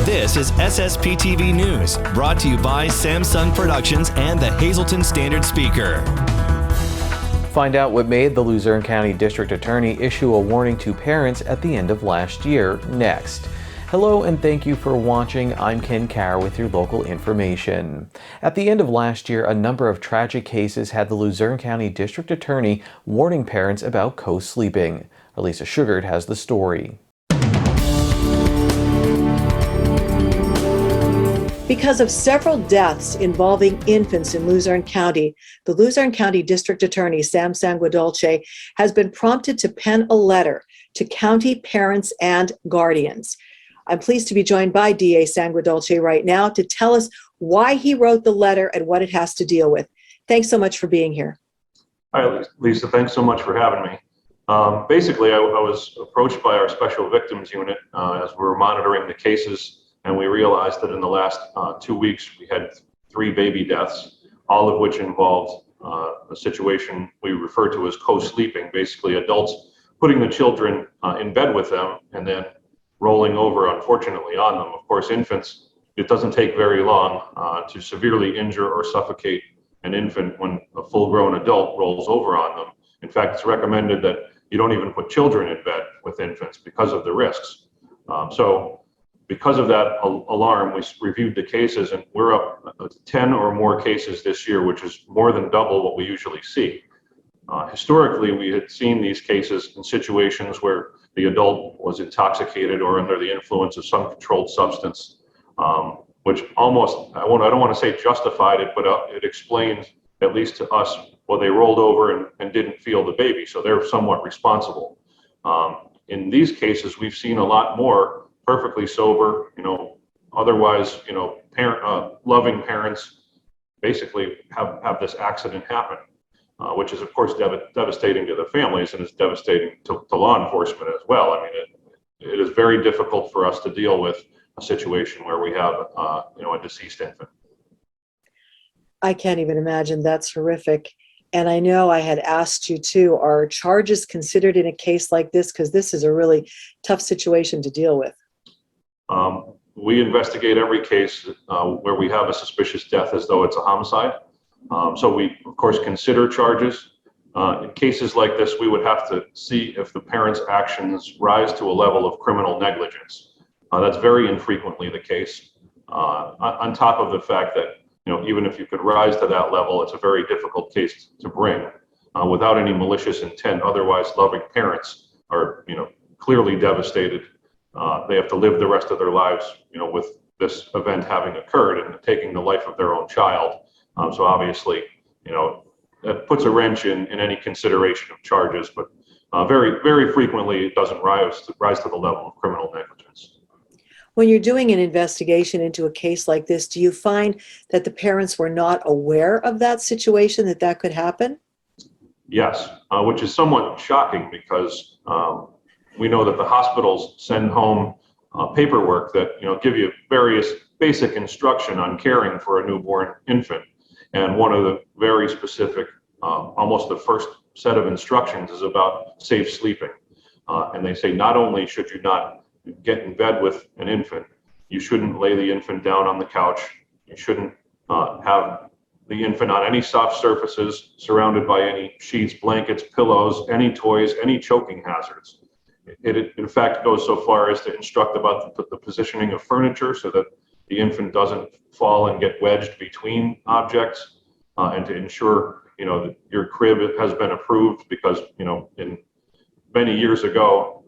This is SSPTV News, brought to you by Samsung Productions and the Hazleton Standard Speaker. Find out what made the Luzerne County District Attorney issue a warning to parents at the end of last year, next. Hello and thank you for watching. I'm Ken Carr with your local information. At the end of last year, a number of tragic cases had the Luzerne County District Attorney warning parents about co-sleeping. Elisa Sugart has the story. Because of several deaths involving infants in Luzerne County, the Luzerne County District Attorney, Sam Sanguadolce, has been prompted to pen a letter to county parents and guardians. I'm pleased to be joined by DA Sanguadolce right now to tell us why he wrote the letter and what it has to deal with. Thanks so much for being here. Hi, Lisa. Thanks so much for having me. Basically, I was approached by our Special Victims Unit as we were monitoring the cases, and we realized that in the last 2 weeks, we had 3 baby deaths, all of which involved a situation we refer to as co-sleeping, basically adults putting the children in bed with them and then rolling over, unfortunately, on them. Of course, infants, it doesn't take very long to severely injure or suffocate an infant when a full-grown adult rolls over on them. In fact, it's recommended that you don't even put children in bed with infants because of the risks. So because of that alarm, we reviewed the cases, and we're up to 10 or more cases this year, which is more than double what we usually see. Historically, we had seen these cases in situations where the adult was intoxicated or under the influence of some controlled substance, which almost, I don't want to say justified it, but it explained, at least to us, well, they rolled over and didn't feel the baby, so they're somewhat responsible. In these cases, we've seen a lot more perfectly sober, otherwise, loving parents basically have this accident happen. Which is, of course, devastating to the families, and it's devastating to law enforcement as well. I mean, it is very difficult for us to deal with a situation where we have, a deceased infant. I can't even imagine. That's horrific. And I know I had asked you too, are charges considered in a case like this? Because this is a really tough situation to deal with. We investigate every case where we have a suspicious death as though it's a homicide. So we, of course, consider charges. In cases like this, we would have to see if the parents' actions rise to a level of criminal negligence. That's very infrequently the case. On top of the fact that, even if you could rise to that level, it's a very difficult case to bring without any malicious intent. Otherwise, loving parents are, clearly devastated. They have to live the rest of their lives, with this event having occurred and taking the life of their own child. So obviously, that puts a wrench in any consideration of charges, but very, very frequently it doesn't rise to the level of criminal negligence. When you're doing an investigation into a case like this, do you find that the parents were not aware of that situation, that could happen? Yes, which is somewhat shocking because we know that the hospitals send home paperwork that, give you various basic instruction on caring for a newborn infant. And one of the very specific, almost the first set of instructions is about safe sleeping. And they say not only should you not get in bed with an infant, you shouldn't lay the infant down on the couch. You shouldn't have the infant on any soft surfaces, surrounded by any sheets, blankets, pillows, any toys, any choking hazards. It in fact goes so far as to instruct about the positioning of furniture so that the infant doesn't fall and get wedged between objects, and to ensure, that your crib has been approved because, in many years ago,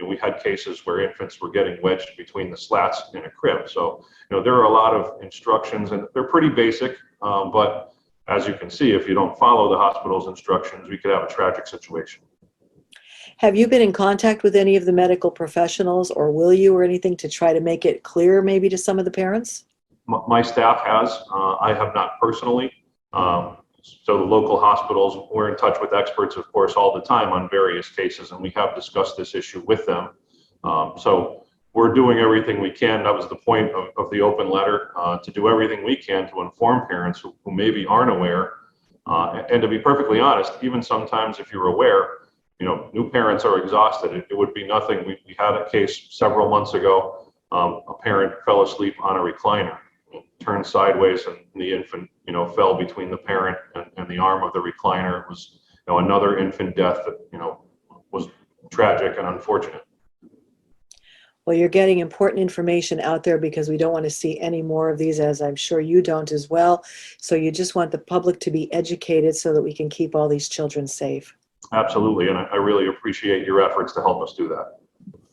we had cases where infants were getting wedged between the slats in a crib. So, there are a lot of instructions and they're pretty basic, but as you can see, if you don't follow the hospital's instructions, we could have a tragic situation. Have you been in contact with any of the medical professionals, or will you, or anything to try to make it clear maybe to some of the parents? My staff has. I have not personally. So the local hospitals, we're in touch with experts, of course, all the time on various cases, and we have discussed this issue with them. So we're doing everything we can. That was the point of the open letter, to do everything we can to inform parents who maybe aren't aware. And to be perfectly honest, even sometimes if you're aware, new parents are exhausted. It would be nothing. We had a case several months ago. A parent fell asleep on a recliner, turned sideways, and the infant, fell between the parent and the arm of the recliner. It was, another infant death that, was tragic and unfortunate. Well, you're getting important information out there because we don't want to see any more of these, as I'm sure you don't as well. So you just want the public to be educated so that we can keep all these children safe. Absolutely, and I really appreciate your efforts to help us do that.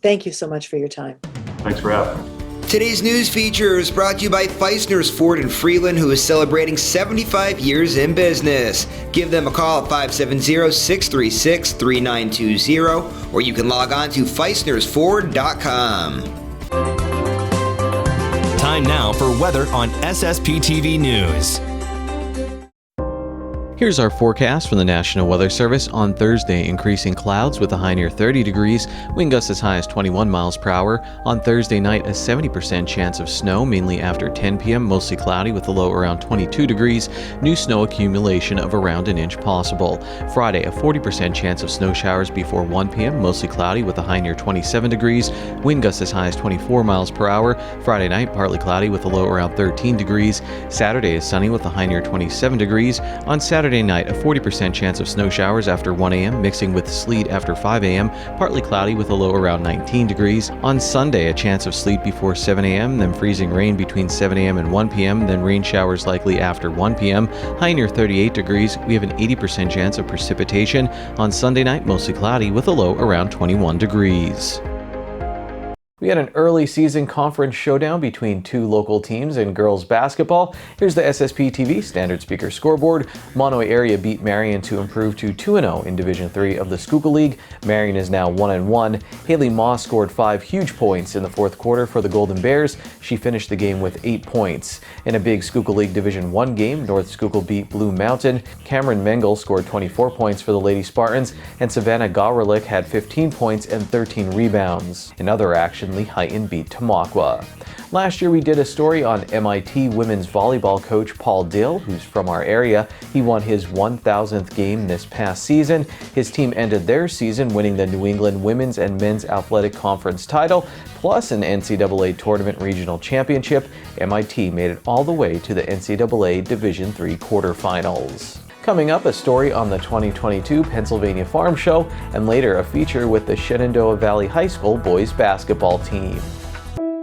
Thank you so much for your time. Thanks for having me. Today's news feature is brought to you by Feisner's Ford in Freeland, who is celebrating 75 years in business. Give them a call at 570-636-3920, or you can log on to feisnersford.com. Time now for weather on SSPTV News. Here's our forecast from the National Weather Service. On Thursday, increasing clouds with a high near 30 degrees, wind gusts as high as 21 miles per hour. On Thursday night, a 70% chance of snow, mainly after 10 p.m., mostly cloudy with a low around 22 degrees. New snow accumulation of around an inch possible. Friday, a 40% chance of snow showers before 1 p.m., mostly cloudy with a high near 27 degrees. Wind gusts as high as 24 miles per hour. Friday night, partly cloudy with a low around 13 degrees. Saturday is sunny with a high near 27 degrees. On Saturday night, a 40% chance of snow showers after 1 a.m., mixing with sleet after 5 a.m., partly cloudy with a low around 19 degrees. On Sunday, a chance of sleet before 7 a.m., then freezing rain between 7 a.m. and 1 p.m., then rain showers likely after 1 p.m., high near 38 degrees. We have an 80% chance of precipitation. On Sunday night, mostly cloudy with a low around 21 degrees. We had an early season conference showdown between two local teams in girls basketball. Here's the SSPTV Standard Speaker scoreboard. Monterey area beat Marion to improve to 2-0 in Division III of the Schuylkill League. Marion is now 1-1. Haley Moss scored 5 huge points in the fourth quarter for the Golden Bears. She finished the game with 8 points. In a big Schuylkill League Division I game, North Schuylkill beat Blue Mountain. Cameron Mengel scored 24 points for the Lady Spartans, and Savannah Gawralik had 15 points and 13 rebounds. In other action, Lehighton beat Tamaqua. Last year we did a story on MIT women's volleyball coach Paul Dill, who's from our area. He won his 1,000th game this past season. His team ended their season winning the New England Women's and Men's Athletic Conference title, plus an NCAA Tournament Regional Championship. MIT made it all the way to the NCAA Division III quarterfinals. Coming up, a story on the 2022 Pennsylvania Farm Show, and later a feature with the Shenandoah Valley High School boys basketball team.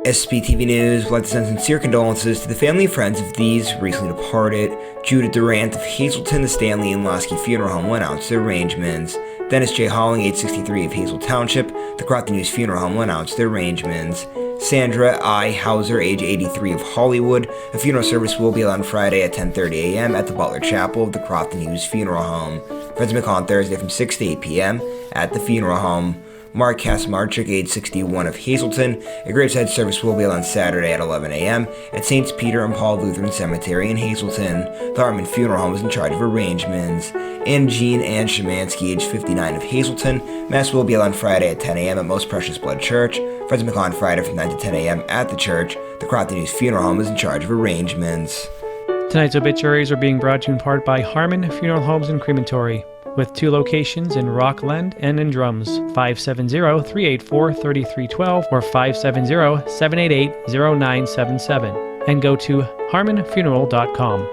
SSPTV News would like to send sincere condolences to the family and friends of these recently departed. Judith Durant of Hazleton, the Stanley and Lasky Funeral Home went out to their arrangements. Dennis J. Holling, age 63 of Hazel Township, the Crofton News Funeral Home went out to their arrangements. Sandra I. Hauser, age 83 of Hollywood. A funeral service will be held on Friday at 10:30 a.m. at the Butler Chapel of the Crofton Hughes Funeral Home. Friends may call on Thursday from 6 to 8 p.m. at the funeral home. Mark Kasmarchik, age 61 of Hazleton. A graveside service will be held on Saturday at 11 a.m. at St. Peter and Paul Lutheran Cemetery in Hazleton. The Harmon Funeral Home is in charge of arrangements. And Jean Ann Shemansky, age 59 of Hazleton. Mass will be held on Friday at 10 a.m. at Most Precious Blood Church. Friends may call on Friday from 9 to 10 a.m. at the church. The Crofton News Funeral Home is in charge of arrangements. Tonight's obituaries are being brought to you in part by Harmon Funeral Homes and Crematory, with 2 locations in Rockland and in Drums, 570-384-3312 or 570-788-0977, and go to harmonfuneral.com.